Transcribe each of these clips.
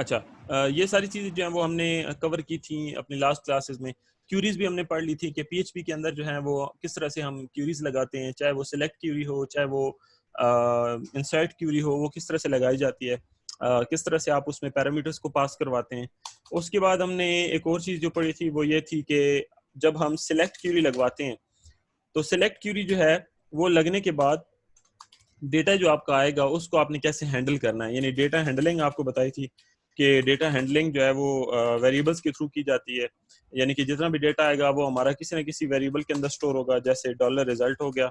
अच्छा, ये सारी चीज़ें जो हैं वो हमने कवर की थी अपनी लास्ट क्लासेस में। क्यूरीज़ भी हमने पढ़ ली थी कि पीएचपी के अंदर जो है वो किस तरह से हम क्यूरीज़ लगाते हैं, चाहे वो सिलेक्ट क्यूरी हो, चाहे वो इंसर्ट क्यूरी हो, वो किस तरह से लगाई जाती है। किस तरह से आप उसमें पैरामीटर्स को पास करवाते हैं। उसके बाद हमने एक और चीज़ जो पढ़ी थी वो ये थी कि जब हम सिलेक्ट क्यूरी लगवाते हैं, तो सिलेक्ट क्यूरी जो है वो लगने के बाद डेटा जो आपका आएगा उसको आपने कैसे हैंडल करना है, यानी डेटा हैंडलिंग आपको बताई थी कि डेटा हैंडलिंग जो है वो वेरिएबल्स के थ्रू की जाती है। यानी कि जितना भी डेटा आएगा वो हमारा किसी न किसी वेरिएबल के अंदर स्टोर होगा, जैसे डॉलर रिजल्ट हो गया।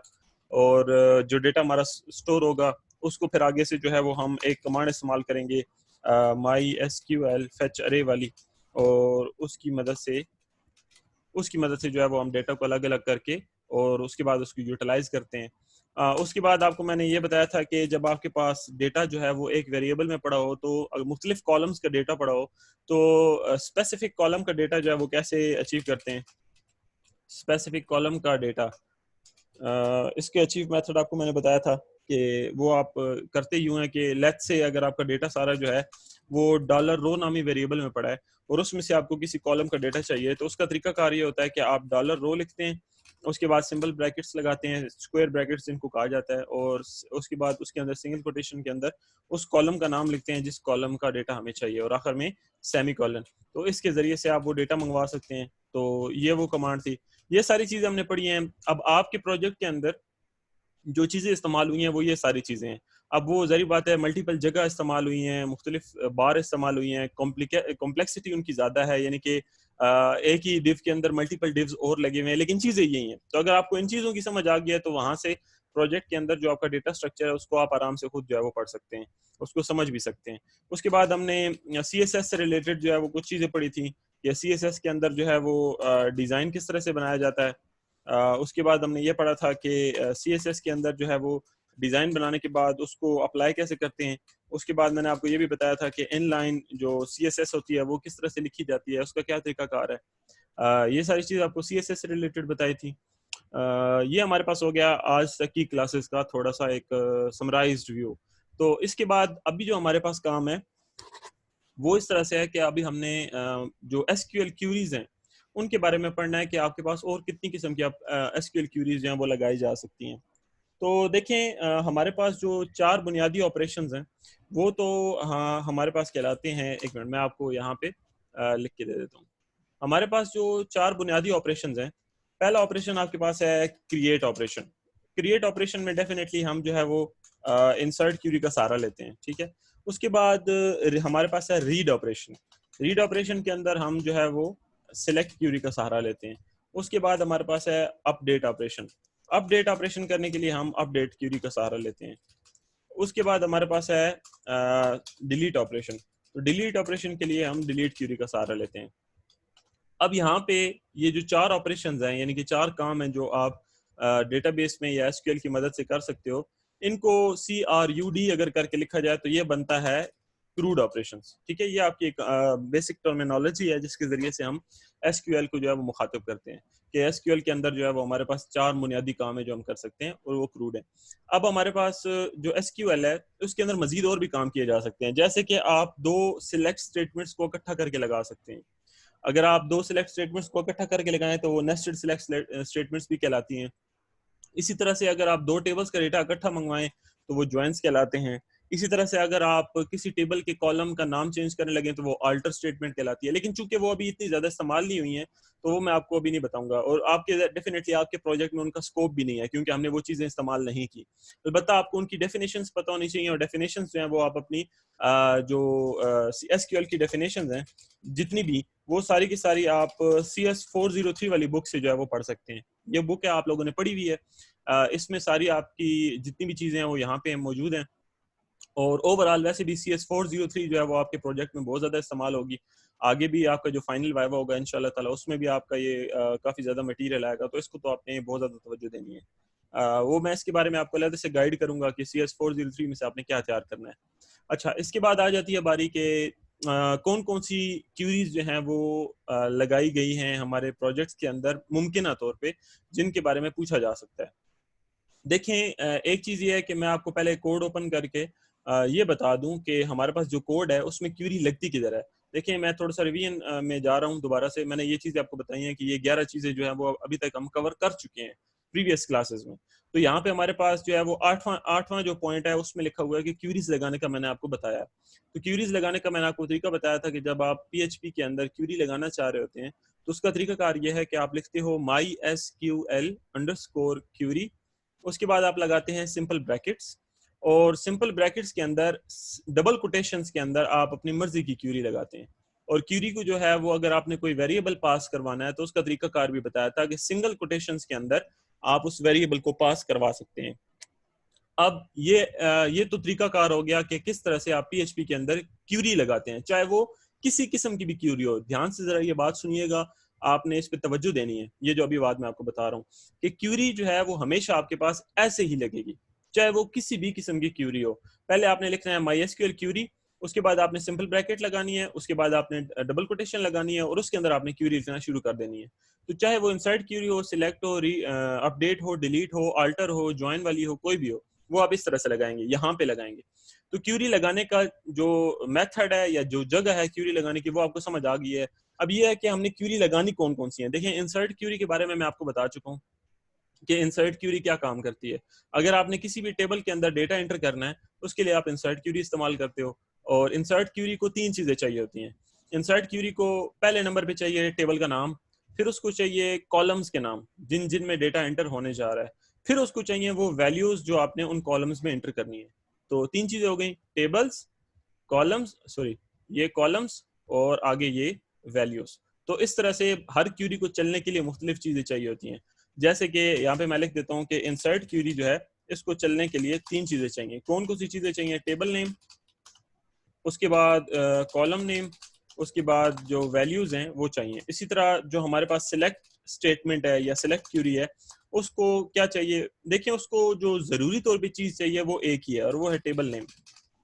और जो डेटा हमारा स्टोर होगा उसको फिर आगे से जो है वो हम एक कमांड इस्तेमाल करेंगे, माई एस क्यू एल फेच अरे वाली। और उसकी मदद से जो है वो हम डेटा को अलग अलग करके और उसके बाद उसको यूटिलाइज करते हैं। उसके बाद आपको मैंने ये बताया था कि जब आपके पास डेटा जो है वो एक वेरिएबल में पड़ा हो, तो अगर मुख्तलिफ कॉलम्स का डेटा पड़ा हो, तो स्पेसिफिक कॉलम का डेटा जो है वो कैसे अचीव करते हैं। स्पेसिफिक कॉलम का डेटा, इसके अचीव मेथड आपको मैंने बताया था कि वो आप करते यूं है कि लेट्स से अगर आपका डेटा सारा जो है वो डॉलर रो नामी वेरिएबल में पड़ा है और उसमें से आपको किसी कॉलम का डेटा चाहिए, तो उसका तरीकाकार ये होता है कि आप डॉलर रो लिखते हैं, उसके बाद सिंबल ब्रैकेट्स लगाते हैं, स्क्वायर ब्रैकेट्स जिनको कहा जाता है, और उसके बाद उसके अंदर सिंगल कोटेशन के अंदर उस कॉलम का नाम लिखते हैं जिस कॉलम का डेटा हमें चाहिए, और आखिर में सेमी कॉलन। तो इसके जरिए से आप वो डेटा मंगवा सकते हैं। तो ये वो कमांड थी। ये सारी चीजें हमने पढ़ी हैं। अब आपके प्रोजेक्ट के अंदर जो चीज़ें इस्तेमाल हुई हैं वो ये सारी चीज़ें हैं। अब वो ज़ाहिर बात है मल्टीपल जगह इस्तेमाल हुई हैं, मुख्तलिफ बार इस्तेमाल हुई हैं, कॉम्प्लेक्सिटी उनकी ज़्यादा है, यानी कि एक ही डिव के अंदर मल्टीपल डिव्स और लगे हुए हैं, लेकिन चीज़ें यही हैं। तो अगर आपको इन चीज़ों की समझ आ गई है तो वहाँ से प्रोजेक्ट के अंदर जो आपका डेटा स्ट्रक्चर है उसको आप आराम से खुद जो है वो पढ़ सकते हैं, उसको समझ भी सकते हैं। उसके बाद हमने सीएसएस से रिलेटेड जो है वो कुछ चीज़ें पढ़ी थी, या सीएसएस के अंदर जो है वो डिज़ाइन किस तरह से बनाया जाता है। उसके बाद हमने ये पढ़ा था कि सीएसएस के अंदर जो है वो डिज़ाइन बनाने के बाद उसको अप्लाई कैसे करते हैं। उसके बाद मैंने आपको ये भी बताया था कि इनलाइन जो सीएसएस होती है वो किस तरह से लिखी जाती है, उसका क्या तरीकाकार है। ये सारी चीज़ आपको सीएसएस से रिलेटेड बताई थी। ये हमारे पास हो गया आज तक की क्लासेस का थोड़ा सा एक समराइज्ड व्यू। तो इसके बाद अभी जो हमारे पास काम है वो इस तरह से है कि अभी हमने जो एसक्यूएल क्यूरीज हैं उनके बारे में पढ़ना है कि आपके पास और कितनी किस्म की एसक्यूएल क्यूरीज जो हैं वो लगाई जा सकती हैं। तो देखें, हमारे पास जो चार बुनियादी ऑपरेशंस हैं वो तो हाँ हमारे पास कहलाते हैं। एक मिनट मैं आपको यहाँ पे लिख के दे देता हूँ। हमारे पास जो चार बुनियादी ऑपरेशंस हैं, पहला ऑपरेशन आपके पास है क्रिएट ऑपरेशन। क्रिएट ऑपरेशन में डेफिनेटली हम जो है वो इंसर्ट क्यूरी का सहारा लेते हैं, ठीक है। उसके बाद हमारे पास है रीड ऑपरेशन। रीड ऑपरेशन के अंदर हम जो है वो सिलेक्ट क्यूरी का सहारा लेते हैं। उसके बाद हमारे पास है अपडेट ऑपरेशन। अपडेट ऑपरेशन करने के लिए हम अपडेट क्यूरी का सहारा लेते हैं। उसके बाद हमारे पास है डिलीट ऑपरेशन। तो डिलीट ऑपरेशन के लिए हम डिलीट क्यूरी का सहारा लेते हैं। अब यहाँ पे ये जो चार ऑपरेशंस हैं, यानी कि चार काम हैं जो आप डेटाबेस में या एसक्यूएल की मदद से कर सकते हो, इनको CRUD अगर करके लिखा जाए तो ये बनता है क्रूड ऑपरेशंस, ठीक है। ये आपकी एक बेसिक टर्मिनोलॉजी है जिसके जरिए से हम एसक्यूएल को जो है वो मुखातिब करते हैं कि एसक्यूएल के अंदर जो है वो हमारे पास चार बुनियादी काम है जो हम कर सकते हैं और वो क्रूड है। अब हमारे पास जो एसक्यूएल है उसके अंदर मजीद और भी काम किए जा सकते हैं, जैसे कि आप दो सिलेक्ट स्टेटमेंट्स को इकट्ठा करके लगा सकते हैं। अगर आप दो सिलेक्ट स्टेटमेंट्स को इकट्ठा करके लगाएं तो वो नेस्टेड सिलेक्ट स्टेटमेंट्स भी कहलाती हैं। इसी तरह से अगर आप दो टेबल्स का डेटा इकट्ठा मंगवाएं तो वो ज्वाइंस कहलाते हैं। इसी तरह से अगर आप किसी टेबल के कॉलम का नाम चेंज करने लगे तो वो अल्टर स्टेटमेंट कहलाती है, लेकिन चूंकि वो अभी इतनी ज्यादा इस्तेमाल नहीं हुई हैं तो वो मैं आपको अभी नहीं बताऊंगा, और आपके डेफिनेटली आपके प्रोजेक्ट में उनका स्कोप भी नहीं है क्योंकि हमने वो चीजें इस्तेमाल नहीं की। अलबत्ता आपको उनकी डेफिनेशंस पता होनी चाहिए, और डेफिनेशंस जो हैं वो आप अपनी जो एसक्यूएल की डेफिनेशंस हैं जितनी भी, वो सारी की सारी आप CS403 वाली बुक से जो है वो पढ़ सकते हैं। ये बुक है, आप लोगों ने पढ़ी हुई है। इसमें सारी आपकी जितनी भी चीज़ें हैं वो यहाँ पे मौजूद हैं। और ओवरऑल वैसे भी CS403 जो है वो आपके प्रोजेक्ट में बहुत ज़्यादा इस्तेमाल होगी। आगे भी आपका जो फाइनल वाइवा होगा इंशाल्लाह ताला उसमें भी आपका ये काफ़ी ज़्यादा मटीरियल आएगा, तो इसको तो आपने बहुत ज़्यादा तवज्जो देनी है। वो मैं इसके बारे में आपको अलग से गाइड करूंगा कि CS403 में से आपने क्या तैयार करना है। अच्छा, इसके बाद आ जाती है बारी के कौन कौन सी क्यूरीज जो हैं वो लगाई गई हैं हमारे प्रोजेक्ट्स के अंदर मुमकिन तौर पे, जिनके बारे में पूछा जा सकता है। देखें, एक चीज़ ये है कि मैं आपको पहले कोड ओपन करके ये बता दूं कि हमारे पास जो कोड है उसमें क्यूरी लगती किधर है। देखिए मैं थोड़ा सा रिवीजन में जा रहा हूँ दोबारा से। मैंने ये चीज़ें आपको बताई हैं कि ये 11 चीज़ें जो है वो अभी तक हम कवर कर चुके हैं प्रीवियस क्लासेस में। तो यहाँ पे हमारे पास जो है वो आठवां जो पॉइंट है उसमें लिखा हुआ है कि क्यूरीज लगाने का मैंने आपको बताया। तो क्यूरीज लगाने का मैंने आपको तरीका बताया था कि जब आप पीएचपी के अंदर क्यूरी लगाना चाह रहे होते हैं तो उसका तरीकाकार ये है कि आप लिखते हो MySQL_query, उसके बाद आप लगाते हैं सिंपल ब्रैकेट्स, और सिंपल ब्रैकेट्स के अंदर डबल कोटेशंस के अंदर आप अपनी मर्जी की क्यूरी लगाते हैं। और क्यूरी को जो है वो अगर आपने कोई वेरिएबल पास करवाना है तो उसका तरीकाकार भी बताया था कि सिंगल कोटेशंस के अंदर आप उस वेरिएबल को पास करवा सकते हैं। अब ये तो तरीकाकार हो गया कि किस तरह से आप पीएचपी के अंदर क्यूरी लगाते हैं, चाहे वो किसी किस्म की भी क्यूरी हो। ध्यान से जरा ये बात सुनिएगा, आपने इस पे तवज्जो देनी है। ये जो अभी बात मैं आपको बता रहा हूँ कि क्यूरी जो है वो हमेशा आपके पास ऐसे ही लगेगी, चाहे वो किसी भी किस्म की क्यूरी हो। पहले आपने लिखना है MySQL क्यूरी, उसके बाद आपने सिंपल ब्रैकेट लगानी है, उसके बाद आपने डबल कोटेशन लगानी है, और उसके अंदर आपने क्यूरी लिखना शुरू कर देनी है। तो चाहे वो इंसर्ट क्यूरी हो, सिलेक्ट हो, अपडेट हो, डिलीट हो, अल्टर हो, ज्वाइन वाली हो, कोई भी हो, वो आप इस तरह से लगाएंगे, यहाँ पे लगाएंगे। तो क्यूरी लगाने का जो मेथड है या जो जगह है क्यूरी लगाने की वो आपको समझ आ गई है। अब ये है कि हमने क्यूरी लगानी कौन कौन सी है। देखिए इंसर्ट क्यूरी के बारे में मैं आपको बता चुका हूँ कि इंसर्ट क्यूरी क्या काम करती है। अगर आपने किसी भी टेबल के अंदर डेटा एंटर करना है उसके लिए आप इंसर्ट क्यूरी इस्तेमाल करते हो। और इंसर्ट क्यूरी को 3 चीजें चाहिए होती हैं। इंसर्ट क्यूरी को पहले नंबर पे चाहिए टेबल का नाम, फिर उसको चाहिए कॉलम्स के नाम जिन जिन में डेटा एंटर होने जा रहा है, फिर उसको चाहिए वो वैल्यूज जो आपने उन कॉलम्स में एंटर करनी है। तो 3 चीजें हो गई, टेबल्स, कॉलम्स, सॉरी ये कॉलम्स, और आगे ये वैल्यूज। तो इस तरह से हर क्यूरी को चलने के लिए मुख्तलिफ चीजें चाहिए होती हैं। जैसे कि यहाँ पे मैं लिख देता हूँ कि इंसर्ट क्यूरी जो है इसको चलने के लिए 3 चीजें चाहिए। कौन कौन सी चीजें चाहिए? टेबल नेम, उसके बाद कॉलम नेम, उसके बाद जो वैल्यूज हैं वो चाहिए। इसी तरह जो हमारे पास सिलेक्ट स्टेटमेंट है या सिलेक्ट क्यूरी है उसको क्या चाहिए? देखिए उसको जो जरूरी तौर पे चीज चाहिए वो एक ही है और वो है table name,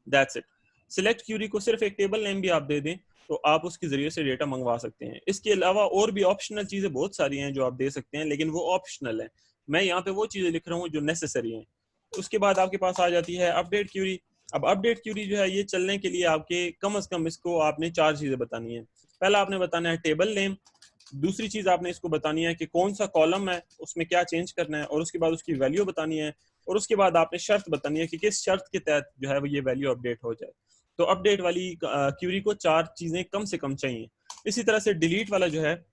that's it. Select query को सिर्फ एक टेबल नेम भी आप दे दें तो आप उसके जरिए से डेटा मंगवा सकते हैं। इसके अलावा और भी ऑप्शनल चीजें बहुत सारी हैं जो आप दे सकते हैं, लेकिन वो ऑप्शनल है। मैं यहाँ पे वो चीजें लिख रहा हूँ जो नेसेसरी हैं। उसके बाद आपके पास आ जाती है अपडेट क्यूरी। अब अपडेट क्यूरी जो है ये चलने के लिए आपके कम से कम इसको आपने 4 चीजें बतानी है। पहला आपने बताना है टेबल नेम, दूसरी चीज आपने इसको बतानी है कि कौन सा कॉलम है उसमें क्या चेंज करना है, और उसके बाद उसकी वैल्यू बतानी है, और उसके बाद आपने शर्त बतानी है कि किस शर्त के तहत जो है वो ये वैल्यू अपडेट हो जाए। तो अपडेट वाली क्यूरी को 4 चीजें कम से कम चाहिए। इसी तरह से डिलीट वाला जो है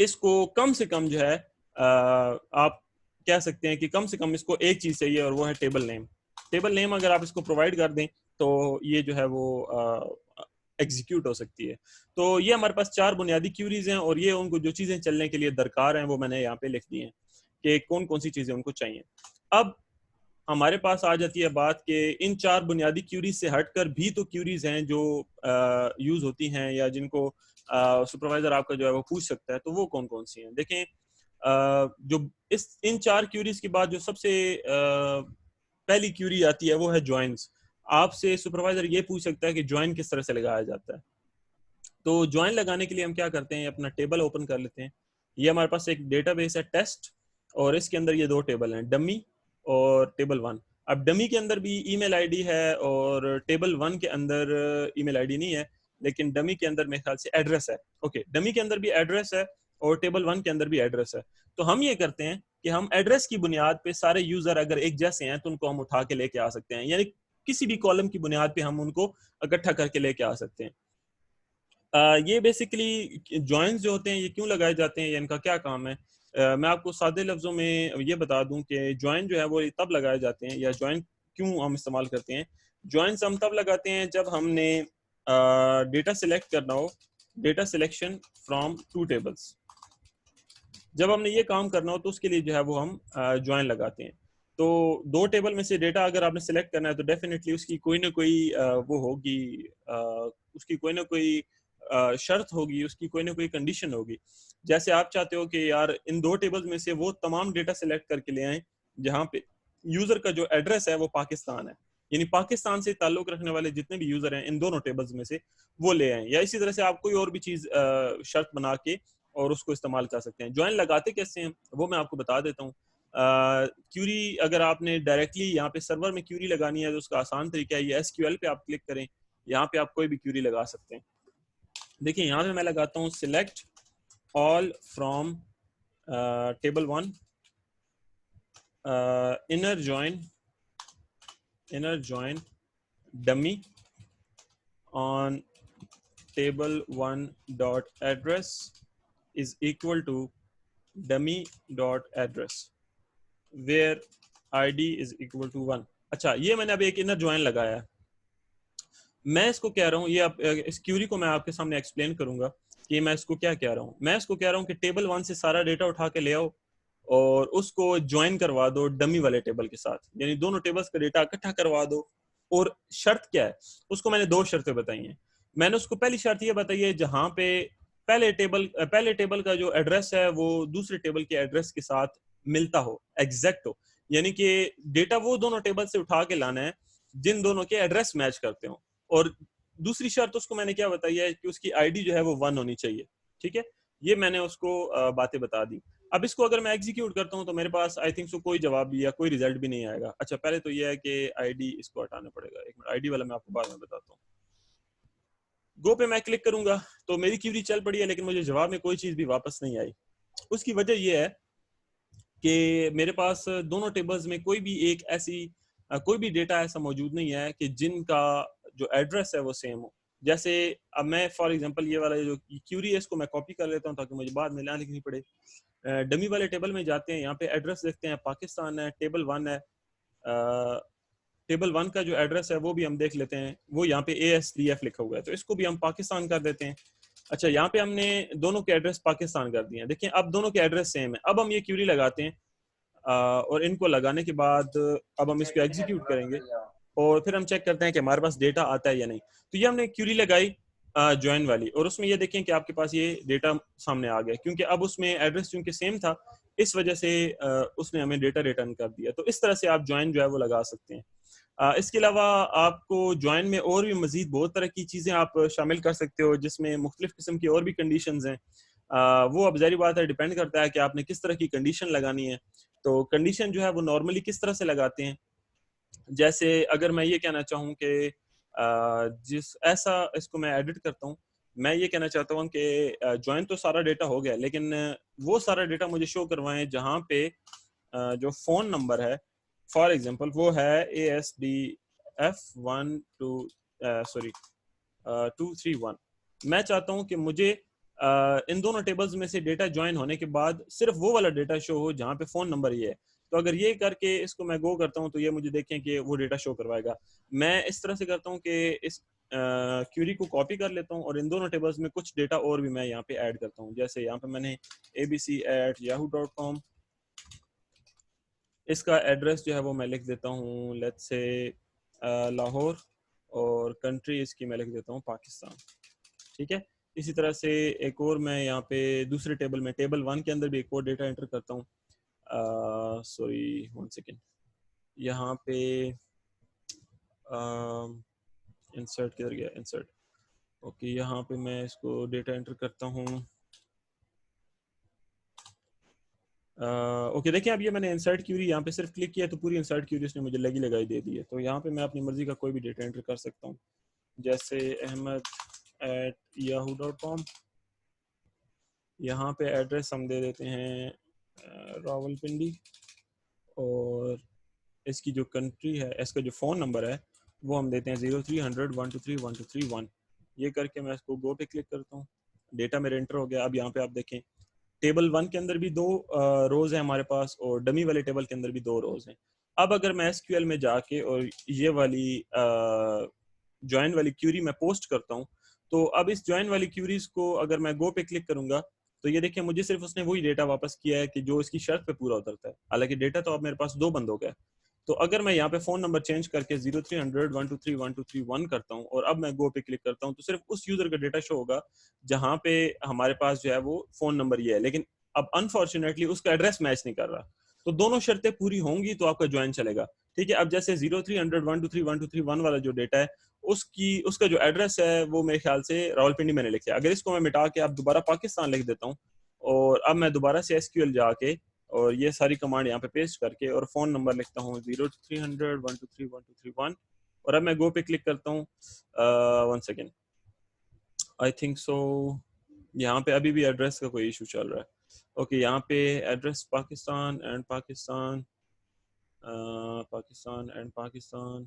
इसको कम से कम जो है आप कह सकते हैं कि कम से कम इसको एक चीज चाहिए और वो है टेबल नेम। टेबल नेम अगर आप इसको प्रोवाइड कर दें तो ये जो है वो एग्जीक्यूट हो सकती है। तो ये हमारे पास 4 बुनियादी क्यूरीज हैं और ये उनको जो चीजें चलने के लिए दरकार हैं वो मैंने यहाँ पे लिख दी हैं कि कौन कौन सी चीजें उनको चाहिए। अब हमारे पास आ जाती है बात कि इन 4 बुनियादी क्यूरीज से हटकर भी तो क्यूरीज हैं जो यूज होती हैं या जिनको सुपरवाइजर आपका जो है वो पूछ सकता है। तो वो कौन कौन सी हैं? देखें जो इन 4 क्यूरीज के बाद जो सबसे पहली क्यूरी आती है वो है ज्वाइंस। आपसे सुपरवाइजर ये पूछ सकता है कि ज्वाइन किस तरह से लगाया जाता है। तो ज्वाइन लगाने के लिए हम क्या करते हैं, अपना टेबल ओपन कर लेते हैं। ये हमारे पास एक डेटाबेस है टेस्ट, और इसके अंदर ये 2 टेबल हैं, डमी और टेबल 1। अब डमी के अंदर भी ईमेल आईडी है और टेबल 1 के अंदर ईमेल आईडी नहीं है, लेकिन डमी के अंदर मेरे ख्याल से एड्रेस है। ओके, डमी के अंदर भी एड्रेस है और टेबल 1 के अंदर भी एड्रेस है। तो हम ये करते हैं कि हम एड्रेस की बुनियाद पे सारे यूजर अगर एक जैसे हैं तो उनको हम उठा के लेके आ सकते हैं, यानी किसी भी कॉलम की बुनियाद पे हम उनको इकट्ठा करके लेके आ सकते हैं। ये बेसिकली जॉइंट्स जो होते हैं ये क्यों लगाए जाते हैं या इनका क्या काम है? मैं आपको सादे लफ्जों में ये बता दूं कि जॉइंट जो है वो तब लगाए जाते हैं, या जॉइंट क्यों हम इस्तेमाल करते हैं। जॉइंट्स हम तब लगाते हैं जब हमने डेटा सिलेक्ट करना हो, डेटा सिलेक्शन फ्रॉम 2 टेबल्स। जब हमने ये काम करना हो तो उसके लिए जो है वो हम ज्वाइन लगाते हैं। तो 2 टेबल में से डेटा अगर आपने सिलेक्ट करना है तो डेफिनेटली उसकी कोई ना कोई वो होगी, उसकी कोई ना कोई शर्त होगी, उसकी कोई ना कोई कंडीशन होगी। जैसे आप चाहते हो कि यार इन 2 टेबल्स में से वो तमाम डेटा सिलेक्ट करके ले आए जहाँ पे यूजर का जो एड्रेस है वो पाकिस्तान है, यानी पाकिस्तान से ताल्लुक रखने वाले जितने भी यूजर हैं इन दोनों टेबल्स में से वो ले आए। या इसी तरह से आप कोई और भी चीज शर्त बना के और उसको इस्तेमाल कर सकते हैं। ज्वाइन लगाते कैसे हैं वो मैं आपको बता देता हूँ। क्यूरी अगर आपने डायरेक्टली यहाँ पे सर्वर में क्यूरी लगानी है तो उसका आसान तरीका है, ये एसक्यूएल पे आप क्लिक करें, यहाँ पे आप कोई भी क्यूरी लगा सकते हैं। देखिए यहाँ पे मैं लगाता हूँ select all from table one inner join dummy on table one dot address is equal to dummy dot address where id is equal to 1। अच्छा, ये मैंने अभी एक इनर ज्वाइन लगाया है। मैं इसको कह रहा हूँ, ये आप इस क्यूरी को मैं आपके सामने एक्सप्लेन करूंगा कि मैं इसको क्या कह रहा हूँ। मैं इसको कह रहा हूँ कि टेबल वन से सारा डेटा उठा के ले आओ और उसको ज्वाइन करवा दो डमी वाले टेबल के साथ, यानी दोनों टेबल्स का डेटा इकट्ठा करवा दो। और शर्त क्या है, उसको मैंने दो शर्तें बताई हैं। मैंने उसको पहली शर्त ये बताई है जहां पे पहले टेबल का जो एड्रेस है वो दूसरे टेबल के एड्रेस के साथ मिलता हो, एग्जैक्ट हो, यानी कि डेटा वो दोनों टेबल से उठा के लाना है जिन दोनों के एड्रेस मैच करते हो। और दूसरी शर्त उसको मैंने क्या बताई है कि उसकी आईडी जो है वो 1 होनी चाहिए। ठीक है, ये मैंने उसको बातें बता दी। अब इसको अगर मैं एग्जीक्यूट करता हूं तो मेरे पास आई थिंक सो कोई जवाब भी या कोई रिजल्ट भी नहीं आएगा। अच्छा, पहले तो ये है कि आईडी इसको हटाना पड़ेगा। एक मिनट, आईडी वाला मैं आपको बाद में बताता हूँ। गो पे मैं क्लिक करूंगा तो मेरी क्यूरी चल पड़ी है, लेकिन मुझे जवाब में कोई चीज भी वापस नहीं आई। उसकी वजह यह है कि मेरे पास दोनों टेबल्स में कोई भी एक ऐसी कोई भी डेटा ऐसा मौजूद नहीं है कि जिनका जो एड्रेस है वो सेम हो। जैसे अब मैं फॉर एग्जांपल ये वाला जो क्यूरी है इसको मैं कॉपी कर लेता हूँ ताकि मुझे बाद में ना लिखनी पड़े। डमी वाले टेबल में जाते हैं, यहाँ पे एड्रेस देखते हैं, पाकिस्तान है, टेबल वन है। टेबल वन का जो एड्रेस है वो भी हम देख लेते हैं, वो यहाँ पे ASDF लिखा हुआ है, तो इसको भी हम पाकिस्तान कर देते हैं। अच्छा, यहाँ पे हमने दोनों के एड्रेस पाकिस्तान कर दिए हैं। देखिए अब दोनों के एड्रेस सेम है। अब हम ये क्यूरी लगाते हैं और इनको लगाने के बाद अब हम इसको एग्जीक्यूट करेंगे और फिर हम चेक करते हैं कि हमारे पास डेटा आता है या नहीं। तो ये हमने क्यूरी लगाई ज्वाइन वाली, और उसमें ये देखें कि आपके पास ये डेटा सामने आ गया, क्योंकि अब उसमें एड्रेस चूंकि सेम था इस वजह से उसने हमें डेटा रिटर्न कर दिया। तो इस तरह से आप ज्वाइन जो है वो लगा सकते हैं। इसके अलावा आपको ज्वाइन में और भी मजीद बहुत तरह की चीज़ें आप शामिल कर सकते हो, जिसमें मुख्तलिफ किस्म की और भी कंडीशंस हैं। वो अब जारी बात है, डिपेंड करता है कि आपने किस तरह की कंडीशन लगानी है। तो कंडीशन जो है वो नॉर्मली किस तरह से लगाते हैं, जैसे अगर मैं ये कहना चाहूँ कि जिस ऐसा इसको मैं एडिट करता हूँ, मैं ये कहना चाहता हूँ कि ज्वाइन तो सारा डेटा हो गया, लेकिन वो सारा डेटा मुझे शो करवाएं जहाँ पे जो फ़ोन नंबर है फॉर एग्जांपल वो है ASDF12 231। मैं चाहता हूँ कि मुझे इन दोनों टेबल्स में से डेटा ज्वाइन होने के बाद सिर्फ वो वाला डेटा शो हो जहाँ पे फ़ोन नंबर ये है। तो अगर ये करके इसको मैं गो करता हूँ तो ये मुझे देखें कि वो डेटा शो करवाएगा। मैं इस तरह से करता हूँ कि इस क्यूरी को कॉपी कर लेता हूँ और इन दोनों टेबल्स में कुछ डेटा और भी मैं यहाँ पे ऐड करता हूँ। जैसे यहाँ पे मैंने abc@yahoo.com, इसका एड्रेस जो है वो मैं लिख देता हूँ लेट्स से लाहौर, और कंट्री इसकी मैं लिख देता हूँ पाकिस्तान। ठीक है, इसी तरह से एक और मैं यहाँ पे दूसरे टेबल में टेबल वन के अंदर भी एक और डेटा एंटर करता हूँ। सॉरी 1 सेकेंड, यहाँ पे इंसर्ट किधर गया, इंसर्ट। ओके, यहाँ पे मैं इसको डेटा एंटर करता हूँ। ओके, देखिए अब ये मैंने इंसर्ट क्यूरी यहाँ पे सिर्फ क्लिक किया तो पूरी इंसर्ट क्यूरी उसने मुझे लगी लगाई दे दी है। तो यहाँ पे मैं अपनी मर्जी का कोई भी डेटा एंटर कर सकता हूँ, जैसे ahmed@yahoo.com। यहाँ पे एड्रेस हम दे देते हैं रावलपिंडी, और इसकी जो कंट्री है, इसका जो फ़ोन नंबर है वो हम देते हैं 0300123121। ये करके मैं इसको गो पे क्लिक करता हूँ, डेटा मेरे एंटर हो गया। अब यहाँ पे आप देखें टेबल वन के अंदर भी 2 रोज है हमारे पास, और डमी वाले टेबल के अंदर भी 2 रोज हैं। अब अगर मैं एसक्यूएल में जाके और ये वाली ज्वाइन वाली क्यूरी मैं पोस्ट करता हूँ, तो अब इस ज्वाइन वाली क्यूरीज को अगर मैं गो पे क्लिक करूंगा तो ये देखिए मुझे सिर्फ उसने वही डेटा वापस किया है कि जो इसकी शर्त पे पूरा उतरता है। हालांकि डेटा तो अब मेरे पास 2 बंद हो गया। तो अगर मैं यहाँ पे फोन नंबर चेंज करके 0300123123 करता हूँ और अब मैं गो पे क्लिक करता हूँ, तो सिर्फ उस यूजर का डेटा शो होगा जहाँ पे हमारे पास जो है वो फोन नंबर ये है, लेकिन अब अनफॉर्चुनेटली उसका एड्रेस मैच नहीं कर रहा। तो दोनों शर्तें पूरी होंगी तो आपका ज्वाइन चलेगा। ठीक है, अब जैसे 0300123123 वाला जो डेटा है उसका जो एड्रेस है वो मेरे ख्याल से रावलपिंडी मैंने लिखा है। अगर इसको मैं मिटा के अब दोबारा पाकिस्तान लिख देता हूँ और अब मैं दोबारा से एसक्यूएल जाके और ये सारी कमांड यहाँ पे पेस्ट करके और फ़ोन नंबर लिखता हूँ 0300 123 1231 और अब मैं गो पे क्लिक करता हूँ। 1 सेकेंड, आई थिंक सो यहाँ पे अभी भी एड्रेस का कोई इशू चल रहा है। ओके, यहाँ पे address Pakistan and Pakistan, Pakistan and Pakistan.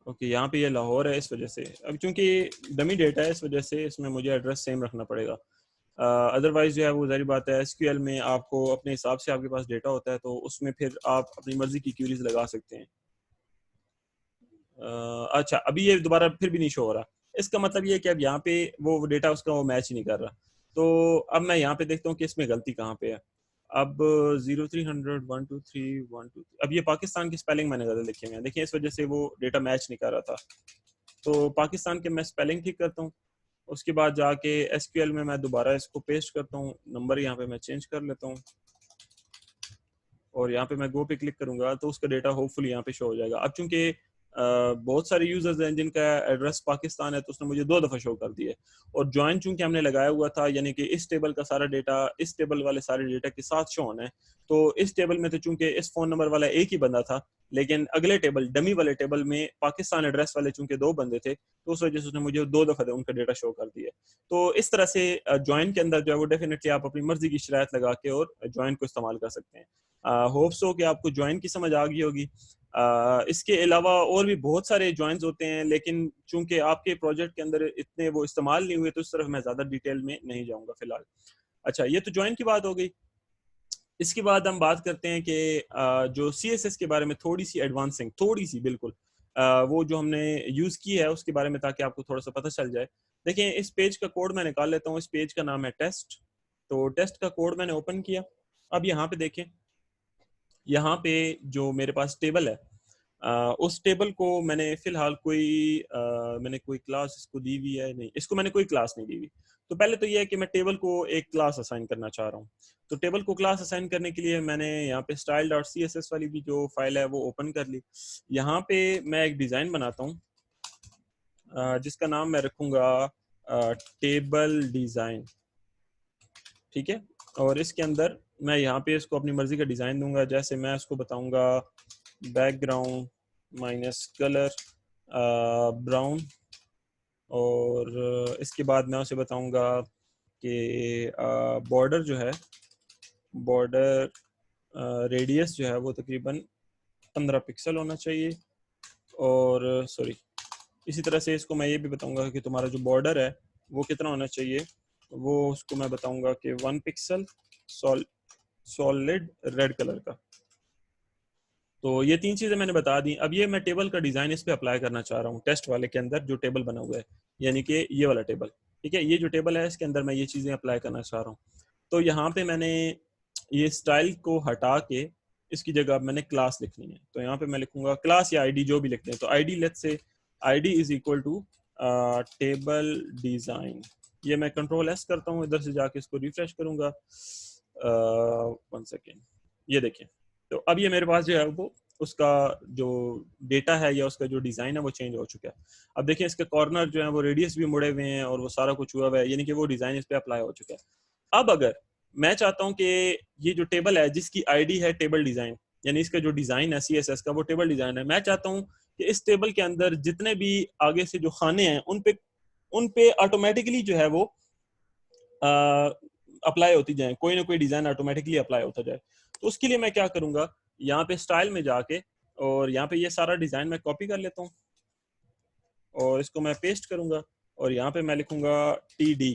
Okay, यहाँ पे ये लाहौर है, इस वजह से अब चूंकि डमी डेटा है इस वजह से इसमें मुझे एड्रेस सेम रखना पड़ेगा। अदरवाइज जो है वो जारी बात है, एसक्यूएल में आपको अपने हिसाब से आपके पास डेटा होता है तो उसमें फिर आप अपनी मर्जी की क्यूरीज लगा सकते हैं। अच्छा, अभी ये दोबारा फिर भी नहीं शो हो रहा, इसका मतलब ये है कि अब यहाँ पे वो डेटा उसका वो मैच ही नहीं कर रहा। तो अब मैं यहाँ पे देखता हूँ कि इसमें गलती कहाँ पे है। अब 0300 123 123, अब ये पाकिस्तान की स्पेलिंग मैंने गलत लिखी है, देखिए इस वजह से वो डेटा मैच नहीं कर रहा था। तो पाकिस्तान के मैं स्पेलिंग ठीक करता हूँ, उसके बाद जाके एसक्यूएल में मैं दोबारा इसको पेस्ट करता हूँ, नंबर यहाँ पे मैं चेंज कर लेता हूँ और यहाँ पे मैं गो पे क्लिक करूंगा तो उसका डेटा होपफुली यहाँ पे शो हो जाएगा। अब चूंकि बहुत सारे यूजर्स हैं जिनका एड्रेस पाकिस्तान है तो उसने मुझे 2 दफ़ा शो कर दिया और ज्वाइन चूंकि हमने लगाया हुआ था, यानी कि इस टेबल का सारा डेटा इस टेबल वाले सारे डेटा के साथ शो होना है। तो इस टेबल में तो चूंकि इस फोन नंबर वाला एक ही बंदा था, लेकिन अगले टेबल डमी वाले टेबल में पाकिस्तान एड्रेस वाले चूंकि 2 बंदे थे तो उस वजह से उसने मुझे 2 दफ़ा उनका डेटा शो कर दिया। तो इस तरह से ज्वाइन के अंदर जो है वो डेफिनेटली आप अपनी मर्जी की शरायत लगा के और ज्वाइन को इस्तेमाल कर सकते हैं। होप सो कि आपको ज्वाइन की समझ आ गई होगी। इसके अलावा और भी बहुत सारे ज्वाइंस होते हैं, लेकिन चूंकि आपके प्रोजेक्ट के अंदर इतने वो इस्तेमाल नहीं हुए तो इस तरफ मैं ज़्यादा डिटेल में नहीं जाऊंगा फिलहाल। अच्छा, ये तो ज्वाइन की बात हो गई। इसके बाद हम बात करते हैं कि जो CSS के बारे में थोड़ी सी एडवांसिंग, थोड़ी सी बिल्कुल वो जो हमने यूज़ की है उसके बारे में, ताकि आपको थोड़ा सा पता चल जाए। देखिए, इस पेज का कोड मैं निकाल लेता हूँ। इस पेज का नाम है टेस्ट। तो टेस्ट का कोड मैंने ओपन किया। अब यहाँ पे देखें, यहाँ पे जो मेरे पास टेबल है, उस टेबल को मैंने फिलहाल मैंने कोई क्लास इसको दी हुई है नहीं, इसको मैंने कोई क्लास नहीं दी हुई। तो पहले तो ये है कि मैं टेबल को एक क्लास असाइन करना चाह रहा हूँ। तो टेबल को क्लास असाइन करने के लिए मैंने यहाँ पे style.css वाली भी जो फाइल है वो ओपन कर ली। यहाँ पे मैं एक डिज़ाइन बनाता हूँ जिसका नाम मैं रखूँगा टेबल डिज़ाइन, ठीक है। और इसके अंदर मैं यहाँ पे इसको अपनी मर्जी का डिज़ाइन दूंगा, जैसे मैं इसको बताऊंगा बैकग्राउंड माइनस कलर ब्राउन, और इसके बाद मैं उसे बताऊंगा कि बॉर्डर जो है, बॉर्डर रेडियस जो है वो तकरीबन 15 पिक्सल होना चाहिए। और सॉरी, इसी तरह से इसको मैं ये भी बताऊंगा कि तुम्हारा जो बॉर्डर है वो कितना होना चाहिए, वो उसको मैं बताऊंगा कि 1 पिक्सल सॉलिड रेड कलर का। तो ये 3 चीज़ें मैंने बता दी। अब ये मैं टेबल का डिज़ाइन इस पे अप्लाई करना चाह रहा हूँ टेस्ट वाले के अंदर, जो टेबल बना हुआ है, यानी कि ये वाला टेबल, ठीक है। ये जो टेबल है इसके अंदर मैं ये चीज़ें अप्लाई करना चाह रहा हूँ। तो यहाँ पे मैंने ये स्टाइल को हटा के इसकी जगह मैंने क्लास लिखनी है। तो यहाँ पे मैं लिखूंगा क्लास या आईडी, जो भी लिखते हैं। तो ID, let's say ID is equal to table design. ये मैं कंट्रोल S करता हूँ, इधर से जाके इसको रिफ्रेश करूंगा। 1 सेकेंड, ये देखें। तो अब ये मेरे पास जो है वो उसका जो डेटा है या उसका जो डिज़ाइन है वो चेंज हो चुका है। अब देखिए, इसके कॉर्नर जो है वो रेडियस भी मुड़े हुए हैं और वो सारा कुछ हुआ हुआ है, यानी कि वो डिज़ाइन इस पे अप्लाई हो चुका है। अब अगर मैं चाहता हूँ कि ये जो टेबल है जिसकी आईडी है टेबल डिज़ाइन, यानी इसका जो डिज़ाइन है CSS का वो टेबल डिज़ाइन है, मैं चाहता हूँ कि इस टेबल के अंदर जितने भी आगे से जो खाने हैं उन पे ऑटोमेटिकली जो है वो अप्लाई होती जाए, कोई ना कोई डिज़ाइन ऑटोमेटिकली अप्लाई होता जाए। तो उसके लिए मैं क्या करूँगा, यहाँ पे स्टाइल में जाके और यहाँ पे ये सारा डिज़ाइन मैं कॉपी कर लेता हूँ और इसको मैं पेस्ट करूँगा और यहाँ पे मैं लिखूँगा TD,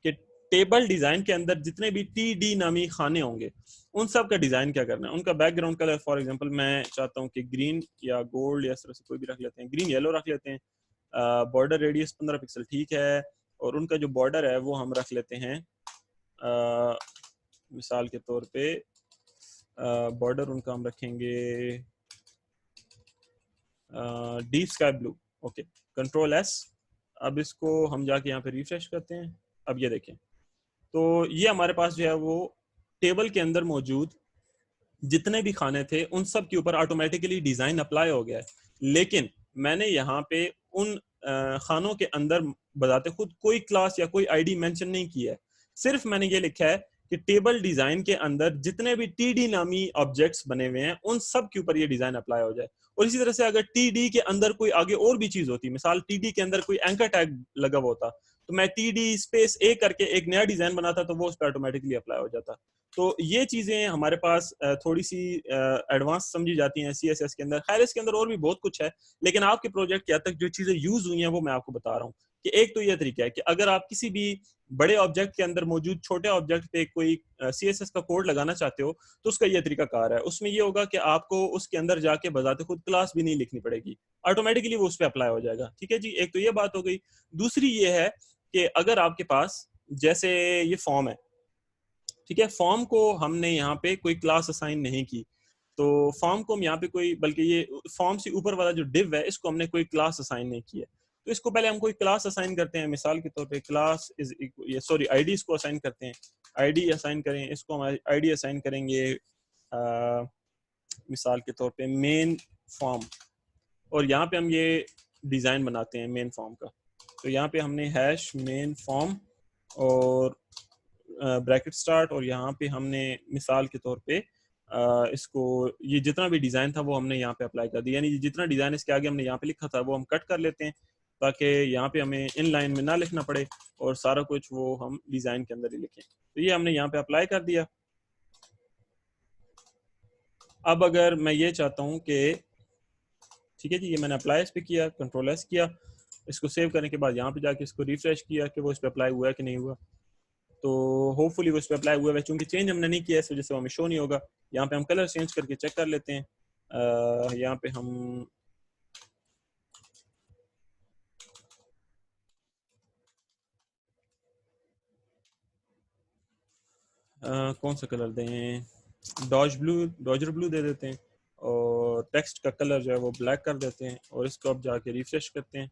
कि टेबल डिज़ाइन के अंदर जितने भी TD नामी खाने होंगे उन सब का डिज़ाइन क्या करना है। उनका बैकग्राउंड कलर फॉर एग्जांपल मैं चाहता हूँ कि ग्रीन या गोल्ड या इस तरह से कोई भी रख लेते हैं, ग्रीन येलो रख लेते हैं। बॉर्डर रेडियस 15 पिक्सल, ठीक है। और उनका जो बॉर्डर है वो हम रख लेते हैं मिसाल के तौर पे बॉर्डर उनका हम रखेंगे deep sky blue. Okay, control S। अब इसको हम जाके यहाँ पे रिफ्रेश करते हैं। अब ये देखें, तो ये हमारे पास जो है वो टेबल के अंदर मौजूद जितने भी खाने थे उन सब के ऊपर ऑटोमेटिकली डिज़ाइन अप्लाई हो गया है। लेकिन मैंने यहाँ पे उन खानों के अंदर बताते खुद कोई क्लास या कोई आईडी मेंशन नहीं किया है। सिर्फ मैंने ये लिखा है कि टेबल डिजाइन के अंदर जितने भी टीडी नामी ऑब्जेक्ट्स बने हुए हैं उन सब के ऊपर ये डिजाइन अप्लाई हो जाए। और इसी तरह से अगर टीडी के अंदर कोई आगे और भी चीज होती, मिसाल टीडी के अंदर कोई एंकर टैग लगा हुआ होता, तो मैं टीडी स्पेस ए करके एक नया डिजाइन बनाता तो वो उस पर ऑटोमेटिकली अप्लाई हो जाता। तो ये चीजें हमारे पास थोड़ी सी एडवांस समझी जाती हैं सीएसएस के अंदर। खैर इसके अंदर और भी बहुत कुछ है, लेकिन आपके प्रोजेक्ट के हद तक जो चीजें यूज हुई हैं वो मैं आपको बता रहा हूँ। कि एक तो ये तरीका है कि अगर आप किसी भी बड़े ऑब्जेक्ट के अंदर मौजूद छोटे ऑब्जेक्ट पे कोई सीएसएस का कोड लगाना चाहते हो, तो उसका ये तरीका कार है। उसमें ये होगा कि आपको उसके अंदर जाके बजाते खुद क्लास भी नहीं लिखनी पड़ेगी, ऑटोमेटिकली वो उस पर अप्लाई हो जाएगा। ठीक है जी, एक तो ये बात हो गई। दूसरी ये है कि अगर आपके पास जैसे ये फॉर्म है, ठीक है, फॉर्म को हमने यहाँ पे कोई क्लास असाइन नहीं की, तो फॉर्म को हम यहाँ पे कोई, बल्कि ये फॉर्म से ऊपर वाला जो डिव है इसको हमने कोई क्लास असाइन नहीं किया। तो इसको पहले हम कोई क्लास असाइन करते हैं। मिसाल के तौर पे क्लास इज ये सॉरी आईडी इसको असाइन करते हैं। आईडी असाइन करें, इसको हम आईडी असाइन करेंगे मिसाल के तौर पे मेन फॉर्म, और यहाँ पे हम ये डिजाइन बनाते हैं मेन फॉर्म का। तो यहाँ पे हमने हैश मेन फॉर्म और ब्रैकेट स्टार्ट, और यहाँ पे हमने मिसाल के तौर पे इसको ये जितना भी डिजाइन था वो हमने यहाँ पे अप्लाई कर दिया, यानी जितना डिजाइन इसके आगे हमने यहाँ पे लिखा था वो हम कट कर लेते हैं ताकि यहाँ पे हमें इन लाइन में ना लिखना पड़े और सारा कुछ वो हम डिजाइन के अंदर ही लिखें। तो ये हमने यहाँ पे अप्लाई कर दिया। अब अगर मैं ये चाहता हूँ कि ठीक है जी, ये मैंने अप्लाई इस पे किया, कंट्रोल एस किया, इसको सेव करने के बाद यहाँ पे जाके इसको रिफ्रेश किया कि वो इस पे अप्लाई हुआ है कि नहीं हुआ। तो होपफुली वो इस पे अप्लाई हुआ है, चूंकि चेंज हमने नहीं किया इस वजह से हमें शो नहीं होगा। यहाँ पे हम कलर चेंज करके चेक कर लेते हैं। यहाँ पे हम कौन सा कलर दें, डॉजर ब्लू दे देते हैं, और टेक्स्ट का कलर जो है वो ब्लैक कर देते हैं, और इसको अब जाके रिफ्रेश करते हैं।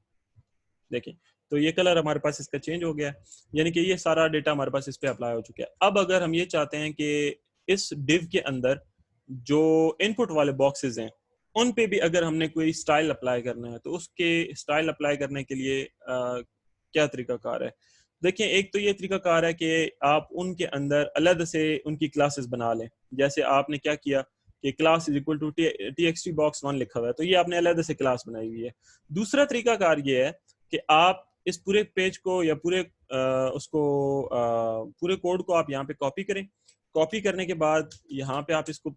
देखिए तो ये कलर हमारे पास इसका चेंज हो गया है, यानी कि ये सारा डेटा हमारे पास इस पे अप्लाई हो चुका है। अब अगर हम ये चाहते हैं कि इस डिव के अंदर जो इनपुट वाले बॉक्सेस हैं उन पे भी अगर हमने कोई स्टाइल अप्लाई करना है, तो उसके स्टाइल अप्लाई करने के लिए क्या तरीकाकार है। देखिए एक तो ये तरीकाकार है कि आप उनके अंदर अलग से उनकी क्लासेस बना लें। जैसे आपने क्या किया कि class is equal to txt box 1 लिखा हुआ है, तो ये आपने अलग से क्लास बनाई हुई है। दूसरा तरीकाकार ये है कि आप इस पूरे पेज को या पूरे पूरे कोड को आप यहाँ पे कॉपी करें। कॉपी करने के बाद यहाँ पे आप इसको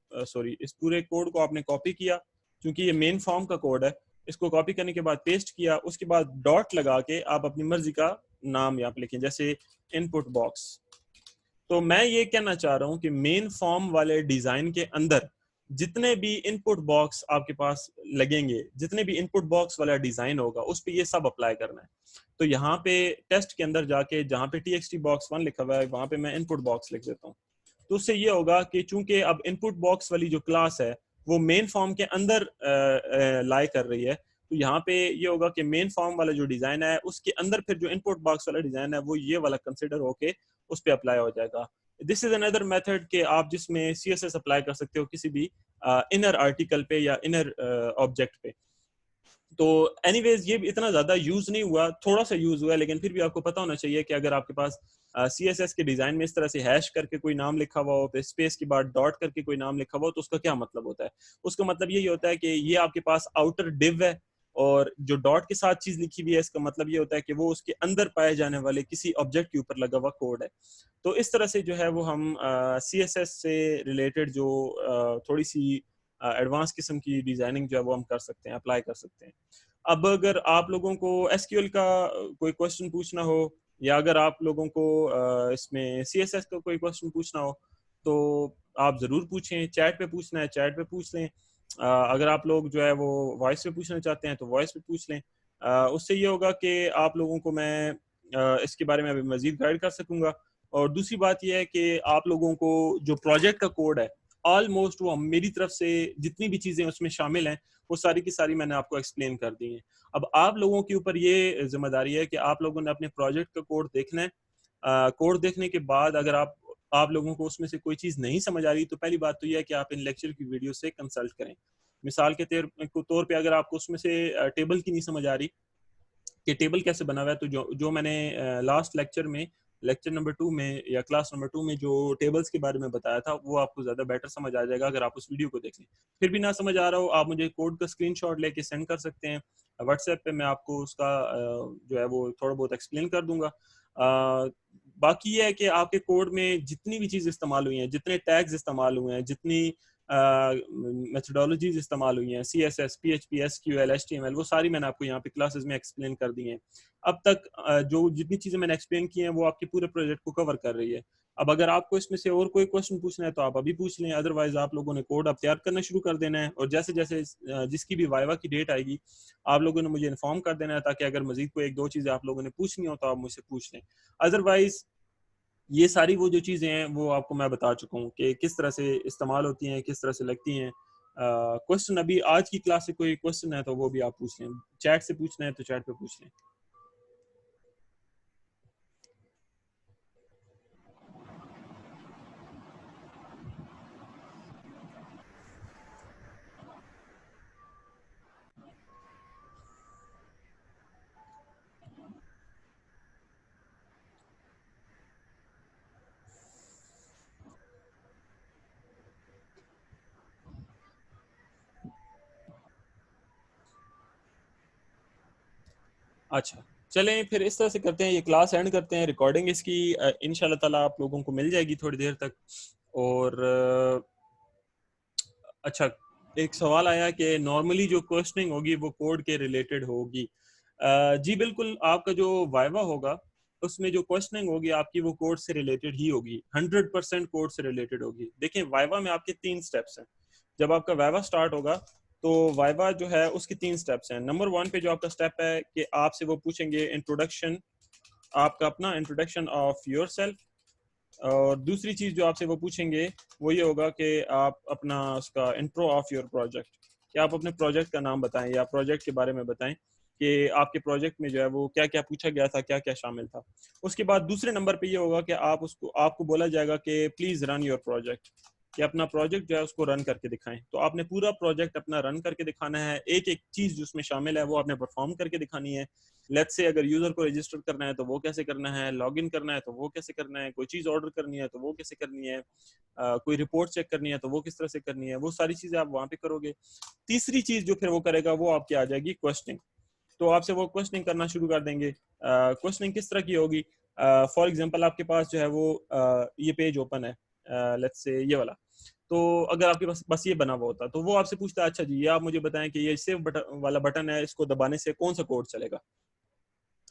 इस पूरे कोड को आपने कॉपी किया, क्योंकि ये मेन फॉर्म का कोड है। इसको कॉपी करने के बाद पेस्ट किया, उसके बाद डॉट लगा के आप अपनी मर्जी का नाम यहाँ पे लिखें, जैसे इनपुट बॉक्स। तो मैं ये कहना चाह रहा हूँ कि मेन फॉर्म वाले डिजाइन के अंदर जितने भी इनपुट बॉक्स आपके पास लगेंगे, जितने भी इनपुट बॉक्स वाला डिजाइन होगा उस पे ये सब अप्लाई करना है। तो यहाँ पे टेस्ट के अंदर जाके जहाँ पे txt box 1 लिखा हुआ है वहां पे मैं इनपुट बॉक्स लिख देता हूँ। तो उससे ये होगा कि चूंकि अब इनपुट बॉक्स वाली जो क्लास है वो मेन फॉर्म के अंदर लाई कर रही है, तो यहाँ पे ये होगा कि मेन फॉर्म वाला जो डिजाइन है उसके अंदर फिर जो इनपुट बॉक्स वाला डिजाइन है वो ये वाला कंसिडर होके उस पर अप्लाई हो जाएगा। दिस इज अनदर मेथड के आप जिसमें CSS अप्लाई कर सकते हो किसी भी इनर आर्टिकल पे या इनर ऑब्जेक्ट पे। तो एनीवेज ये भी इतना ज्यादा यूज नहीं हुआ, थोड़ा सा यूज हुआ है, लेकिन फिर भी आपको पता होना चाहिए कि अगर आपके पास CSS के डिजाइन में इस तरह से हैश करके कोई नाम लिखा हुआ हो, स्पेस के बाद डॉट करके कोई नाम लिखा हुआ हो, तो उसका क्या मतलब होता है। उसका मतलब यही होता है कि ये आपके पास आउटर डिव है, और जो डॉट के साथ चीज लिखी हुई है इसका मतलब ये होता है कि वो उसके अंदर पाए जाने वाले किसी ऑब्जेक्ट के ऊपर लगा हुआ कोड है। तो इस तरह से जो है वो हम CSS से रिलेटेड जो थोड़ी सी एडवांस किस्म की डिजाइनिंग जो है वो हम कर सकते हैं, अप्लाई कर सकते हैं। अब अगर आप लोगों को SQL का कोई क्वेश्चन पूछना हो, या अगर आप लोगों को इसमें CSS का कोई क्वेश्चन पूछना हो, तो आप ज़रूर पूछें। चैट पे पूछना है चैट पे पूछ लें, अगर आप लोग जो है वो वॉइस पे पूछना चाहते हैं तो वॉइस पे पूछ लें। उससे ये होगा कि आप लोगों को मैं इसके बारे में अभी मज़ीद गाइड कर सकूँगा। और दूसरी बात यह है कि आप लोगों को जो प्रोजेक्ट का कोड है ऑलमोस्ट वो मेरी तरफ से जितनी भी चीज़ें उसमें शामिल हैं वो सारी की सारी मैंने आपको एक्सप्लेन कर दी हैं। अब आप लोगों के ऊपर ये जिम्मेदारी है कि आप लोगों ने अपने प्रोजेक्ट का कोड देखना है। कोड देखने के बाद अगर आप लोगों को उसमें से कोई चीज़ नहीं समझ आ रही, तो पहली बात तो यह है कि आप इन लेक्चर की वीडियो से कंसल्ट करें। मिसाल के तौर पे अगर आपको उसमें से टेबल की नहीं समझ आ रही कि टेबल कैसे बना हुआ है, तो जो मैंने लास्ट लेक्चर में लेक्चर नंबर 2 में या क्लास नंबर 2 में जो टेबल्स के बारे में बताया था वो आपको ज़्यादा बेटर समझ आ जाएगा अगर आप उस वीडियो को देख लें। फिर भी ना समझ आ रहा हो, आप मुझे कोड का स्क्रीनशॉट लेके सेंड कर सकते हैं व्हाट्सएप पे, मैं आपको उसका जो है वो थोड़ा बहुत एक्सप्लेन कर दूंगा। बाकी ये है कि आपके कोड में जितनी भी चीज़ इस्तेमाल हुई हैं, जितने टैग्स इस्तेमाल हुए हैं, जितनी मेथडोलॉजीज इस्तेमाल हुई हैं, CSS, PHP, SQL, HTML, वो सारी मैंने आपको यहाँ पे क्लासेस में एक्सप्लेन कर दी हैं। अब तक जो जितनी चीज़ें मैंने एक्सप्लेन की हैं वो आपके पूरे प्रोजेक्ट को कवर कर रही है। अब अगर आपको इसमें से और कोई क्वेश्चन पूछना है तो आप अभी पूछ लें, अदरवाइज आप लोगों ने कोड अब तैयार करना शुरू कर देना है और जैसे जैसे जिसकी भी वाइवा की डेट आएगी आप लोगों ने मुझे इन्फॉर्म कर देना है, ताकि अगर मजीद कोई एक दो चीज़ें आप लोगों ने पूछनी हो तो आप मुझसे पूछ लें। अदरवाइज ये सारी वो जो चीज़ें हैं वो आपको मैं बता चुका हूँ कि किस तरह से इस्तेमाल होती हैं, किस तरह से लगती हैं। क्वेश्चन अभी आज की क्लास से कोई क्वेश्चन है तो वो भी आप पूछ लें, चैट से पूछना है तो चैट पे पूछ लें। अच्छा, चलें फिर इस तरह से करते हैं, ये क्लास एंड करते हैं, रिकॉर्डिंग इसकी इंशाल्लाह ताला आप लोगों को मिल जाएगी थोड़ी देर तक। और अच्छा, एक सवाल आया कि नॉर्मली जो क्वेश्चनिंग होगी वो कोड के रिलेटेड होगी। जी बिल्कुल, आपका जो वाइवा होगा उसमें जो क्वेश्चनिंग होगी आपकी वो कोड से रिलेटेड ही होगी, 100% कोड से रिलेटेड होगी। देखिए वाइवा में आपके 3 स्टेप्स हैं। जब आपका वाइवा स्टार्ट होगा तो वाइवा जो है उसके 3 स्टेप्स हैं। नंबर 1 पे जो आपका स्टेप है कि आपसे वो पूछेंगे इंट्रोडक्शन, आपका अपना इंट्रोडक्शन ऑफ योरसेल्फ। और दूसरी चीज़ जो आपसे वो पूछेंगे वो ये होगा कि आप अपना उसका इंट्रो ऑफ योर प्रोजेक्ट, कि आप अपने प्रोजेक्ट का नाम बताएं या प्रोजेक्ट के बारे में बताएं कि आपके प्रोजेक्ट में जो है वो क्या क्या पूछा गया था, क्या क्या शामिल था। उसके बाद दूसरे नंबर पे ये होगा कि आपको बोला जाएगा कि प्लीज़ रन योर प्रोजेक्ट, कि अपना प्रोजेक्ट जो है उसको रन करके दिखाएं। तो आपने पूरा प्रोजेक्ट अपना रन करके दिखाना है, एक एक चीज़ जो उसमें शामिल है वो आपने परफॉर्म करके दिखानी है। लेट्स से अगर यूजर को रजिस्टर करना है तो वो कैसे करना है, लॉगिन करना है तो वो कैसे करना है, कोई चीज़ ऑर्डर करनी है तो वो कैसे करनी है, कोई रिपोर्ट चेक करनी है तो वो किस तरह से करनी है, वो सारी चीज़ें आप वहाँ पे करोगे। तीसरी चीज़ जो फिर वो करेगा वो आपकी आ जाएगी क्वेश्चनिंग। तो आपसे वो क्वेश्चनिंग करना शुरू कर देंगे। क्वेश्चनिंग किस तरह की होगी, फॉर एग्जांपल आपके पास जो है वो ये पेज ओपन है, लेट्स से ये वाला। तो अगर आपके पास बस ये बना हुआ होता तो वो आपसे पूछता है अच्छा जी ये आप मुझे बताएं कि ये सेव बटन वाला बटन है, इसको दबाने से कौन सा कोड चलेगा।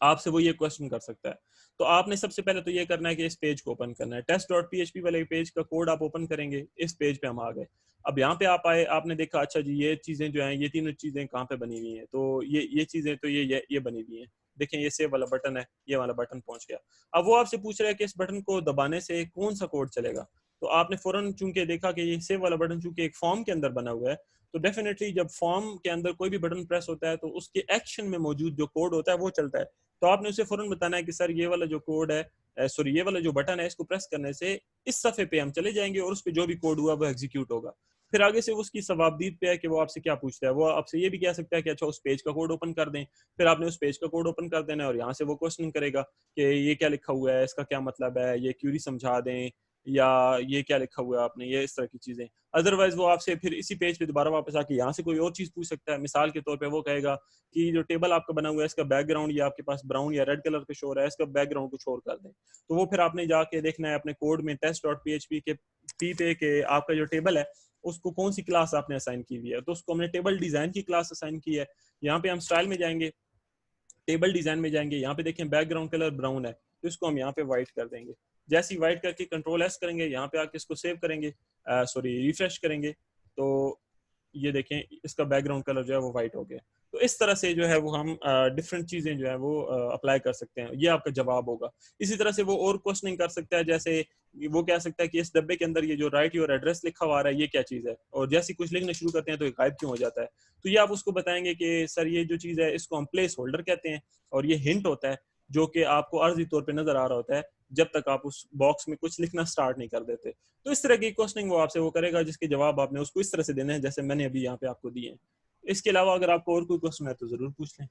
आपसे वो ये क्वेश्चन कर सकता है। तो आपने सबसे पहले तो ये करना है कि इस पेज को ओपन करना है, test.php वाले पेज का कोड आप ओपन करेंगे। इस पेज पे हम आ गए। अब यहाँ पे आप आए, आपने देखा अच्छा जी ये चीजें जो हैं ये तीनों चीजें कहाँ पे बनी हुई हैं, तो ये चीजें तो ये बनी हुई हैं। देखें ये सेव वाला बटन है, ये वाला बटन पहुंच गया। अब वो आपसे पूछ रहा है कि इस बटन को दबाने से कौन सा कोड चलेगा। तो आपने फौरन चूंकि देखा कि ये सेव वाला बटन चूंकि एक फॉर्म के अंदर बना हुआ है, तो डेफिनेटली जब फॉर्म के अंदर कोई भी बटन प्रेस होता है तो उसके एक्शन में मौजूद जो कोड होता है वो चलता है। तो आपने उसे फौरन बताना है कि सर ये वाला जो कोड है, सॉरी ये वाला जो बटन है इसको प्रेस करने से इस सफ़े पे हम चले जाएंगे और उस पे जो भी कोड हुआ वो एग्जीक्यूट होगा। फिर आगे से उसकी सवाबदीद पे है कि वो आपसे क्या पूछता है। वो आपसे ये भी कह सकता है कि अच्छा उस पेज का कोड ओपन कर दें। फिर आपने उस पेज का कोड ओपन कर देना है और यहाँ से वो क्वेश्चन करेगा कि ये क्या लिखा हुआ है, इसका क्या मतलब है, ये क्यूरी समझा दें, या ये क्या लिखा हुआ है आपने, ये इस तरह की चीज़ें। अदरवाइज वो आपसे फिर इसी पेज पे दोबारा वापस आके यहाँ से कोई और चीज़ पूछ सकता है। मिसाल के तौर पे वो कहेगा कि जो टेबल आपका बना हुआ है इसका बैकग्राउंड ये आपके पास ब्राउन या रेड कलर पे शो हो रहा है, इसका बैकग्राउंड कुछ और कर दें। तो वो फिर आपने जाके देखना है अपने कोड में test.php के पी पे के आपका जो टेबल है उसको कौन सी क्लास आपने असाइन की हुई है। तो उसको हमने टेबल डिजाइन की क्लास असाइन की है। यहाँ पे हम स्टाइल में जाएंगे, टेबल डिजाइन में जाएंगे, यहाँ पे देखें बैकग्राउंड कलर ब्राउन है तो इसको हम यहाँ पे व्हाइट कर देंगे। जैसे ही व्हाइट करके कंट्रोल एस करेंगे, यहाँ पे आके इसको सेव करेंगे, सॉरी रिफ्रेश करेंगे, तो ये देखें इसका बैकग्राउंड कलर जो है वो व्हाइट हो गया। तो इस तरह से जो है वो हम डिफरेंट चीजें जो है वो अप्लाई कर सकते हैं। ये आपका जवाब होगा। इसी तरह से वो और क्वेश्चनिंग कर सकता है, जैसे वो कह सकता है कि इस डब्बे के अंदर ये जो राइट योर एड्रेस लिखा हुआ आ रहा है ये क्या चीज है, और जैसे ही कुछ लिखना शुरू करते हैं तो ये गायब क्यों हो जाता है। तो ये आप उसको बताएंगे कि सर ये जो चीज है इसको हम प्लेस होल्डर कहते हैं, और ये हिंट होता है जो कि आपको अर्जी तौर पे नजर आ रहा होता है जब तक आप उस बॉक्स में कुछ लिखना स्टार्ट नहीं कर देते। तो इस तरह की क्वेश्चनिंग वो आपसे वो करेगा जिसके जवाब आपने उसको इस तरह से देने हैं जैसे मैंने अभी यहाँ पे आपको दिए हैं। इसके अलावा अगर आपको और कोई क्वेश्चन है तो जरूर पूछ लें।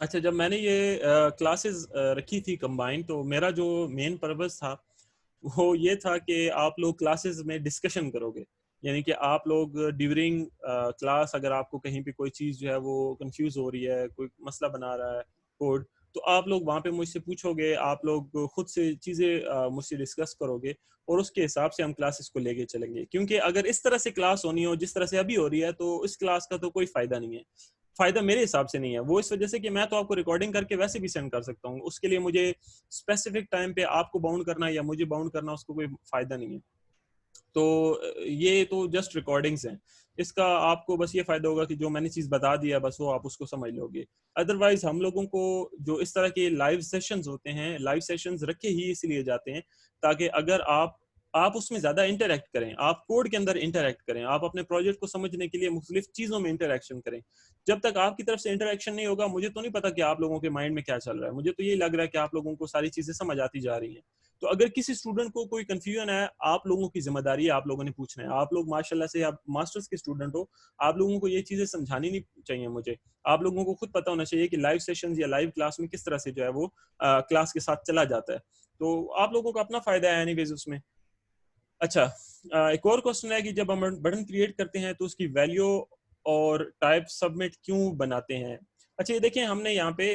अच्छा, जब मैंने ये क्लासेस रखी थी कंबाइन, तो मेरा जो मेन पर्पस था वो ये था कि आप लोग क्लासेस में डिस्कशन करोगे। यानी कि आप लोग ड्यूरिंग क्लास अगर आपको कहीं पे कोई चीज़ जो है वो कंफ्यूज हो रही है, कोई मसला बना रहा है कोड, तो आप लोग वहाँ पे मुझसे पूछोगे, आप लोग खुद से चीज़ें मुझसे डिस्कस करोगे और उसके हिसाब से हम क्लासेस को लेके चलेंगे। क्योंकि अगर इस तरह से क्लास होनी हो जिस तरह से अभी हो रही है, तो इस क्लास का तो कोई फ़ायदा नहीं है। फ़ायदा मेरे हिसाब से नहीं है। वो इस वज़ह से कि मैं तो आपको रिकॉर्डिंग करके वैसे भी सेंड कर सकता हूँ। उसके लिए मुझे स्पेसिफिक टाइम पे आपको बाउंड करना या मुझे बाउंड करना, उसको कोई फ़ायदा नहीं है। तो ये तो जस्ट रिकॉर्डिंग्स हैं। इसका आपको बस ये फ़ायदा होगा कि जो मैंने चीज़ बता दिया बस वो आप उसको समझ लोगे। अदरवाइज़ हम लोगों को जो इस तरह के लाइव सेशंस होते हैं, लाइव सेशंस रखे ही इसलिए जाते हैं ताकि अगर आप उसमें ज़्यादा इंटरैक्ट करें, आप कोड के अंदर इंटरैक्ट करें, आप अपने प्रोजेक्ट को समझने के लिए मुख्तलिफ चीज़ों में इंटरैक्शन करें। जब तक आपकी तरफ से इंटरैक्शन नहीं होगा, मुझे तो नहीं पता कि आप लोगों के माइंड में क्या चल रहा है। मुझे तो यही लग रहा है कि आप लोगों को सारी चीज़ें समझ आती जा रही हैं। तो अगर किसी स्टूडेंट को कोई कंफ्यूजन है, आप लोगों की जिम्मेदारी है, आप लोगों ने पूछना है। आप लोग माशाल्लाह से आप मास्टर्स के स्टूडेंट हो, आप लोगों को ये चीज़ें समझानी नहीं चाहिए मुझे। आप लोगों को खुद पता होना चाहिए कि लाइव सेशंस या लाइव क्लास में किस तरह से जो है वो क्लास के साथ चला जाता है। तो आप लोगों का अपना फ़ायदा है एनीवेज़ उसमें। अच्छा, एक और क्वेश्चन है कि जब हम बटन क्रिएट करते हैं तो उसकी वैल्यू और टाइप सबमिट क्यों बनाते हैं? अच्छा, ये देखिए हमने यहाँ पे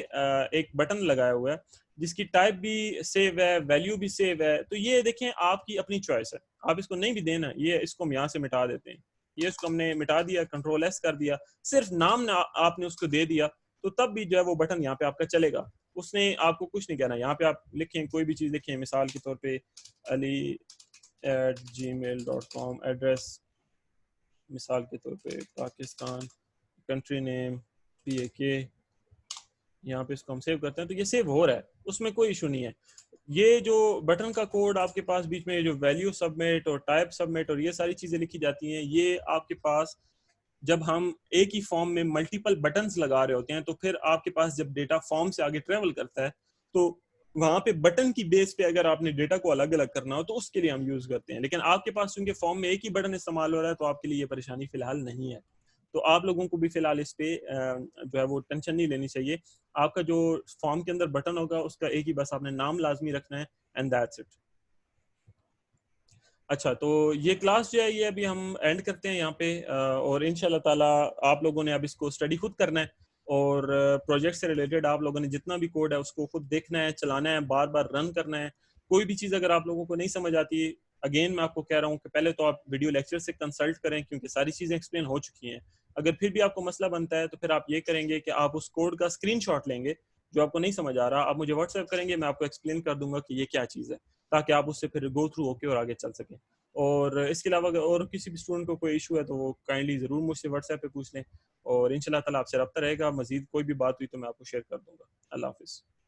एक बटन लगाया हुआ है जिसकी टाइप भी सेव है, वैल्यू भी सेव है। तो ये देखें आपकी अपनी चॉइस है। आप इसको नहीं भी देना, ये इसको हम यहाँ से मिटा देते हैं। ये इसको हमने मिटा दिया, कंट्रोल एस कर दिया। सिर्फ नाम ना आपने उसको दे दिया तो तब भी जो है वो बटन यहाँ पे आपका चलेगा। उसने आपको कुछ नहीं कहना। यहाँ पे आप लिखें, कोई भी चीज़ लिखें, मिसाल के तौर पे ali@gmail.com, एड्रेस मिसाल के तौर पे पाकिस्तान, कंट्री नेम PAK, यहाँ पे इसको हम सेव करते हैं तो ये सेव हो रहा है, उसमें कोई इशू नहीं है। ये जो बटन का कोड आपके पास बीच में जो वैल्यू सबमिट और टाइप सबमिट और ये सारी चीज़ें लिखी जाती हैं, ये आपके पास जब हम एक ही फॉर्म में मल्टीपल बटन्स लगा रहे होते हैं तो फिर आपके पास जब डेटा फॉर्म से आगे ट्रेवल करता है तो वहां पे बटन की बेस पे अगर आपने डेटा को अलग अलग करना हो तो उसके लिए हम यूज करते हैं। लेकिन आपके पास चूंकि फॉर्म में एक ही बटन इस्तेमाल हो रहा है तो आपके लिए ये परेशानी फिलहाल नहीं है। तो आप लोगों को भी फिलहाल इस पे जो है वो टेंशन नहीं लेनी चाहिए। आपका जो फॉर्म के अंदर बटन होगा उसका एक ही बस आपने नाम लाजमी रखना है, एंड दैट्स इट। अच्छा, तो ये क्लास जो है ये अभी हम एंड करते हैं यहाँ पे, और इंशाल्लाह ताला आप लोगों ने अब इसको स्टडी खुद करना है और प्रोजेक्ट से रिलेटेड आप लोगों ने जितना भी कोड है उसको खुद देखना है, चलाना है, बार बार रन करना है। कोई भी चीज़ अगर आप लोगों को नहीं समझ आती, अगेन मैं आपको कह रहा हूँ कि पहले तो आप वीडियो लेक्चर से कंसल्ट करें क्योंकि सारी चीज़ें एक्सप्लेन हो चुकी हैं। अगर फिर भी आपको मसला बनता है तो फिर आप ये करेंगे कि आप उस कोड का स्क्रीनशॉट लेंगे जो आपको नहीं समझ आ रहा, आप मुझे व्हाट्सएप करेंगे, मैं आपको एक्सप्लेन कर दूंगा कि ये क्या चीज़ है, ताकि आप उससे फिर गो थ्रू होके और आगे चल सकें। और इसके अलावा अगर और किसी भी स्टूडेंट को कोई इशू है तो वो काइंडली ज़रूर मुझसे व्हाट्सएप पे पूछ लें और इंशाल्लाह ताला आपसे रब्ता रहेगा। मज़ीद कोई भी बात हुई तो मैं आपको शेयर कर दूंगा। अल्लाह हाफ़िज़।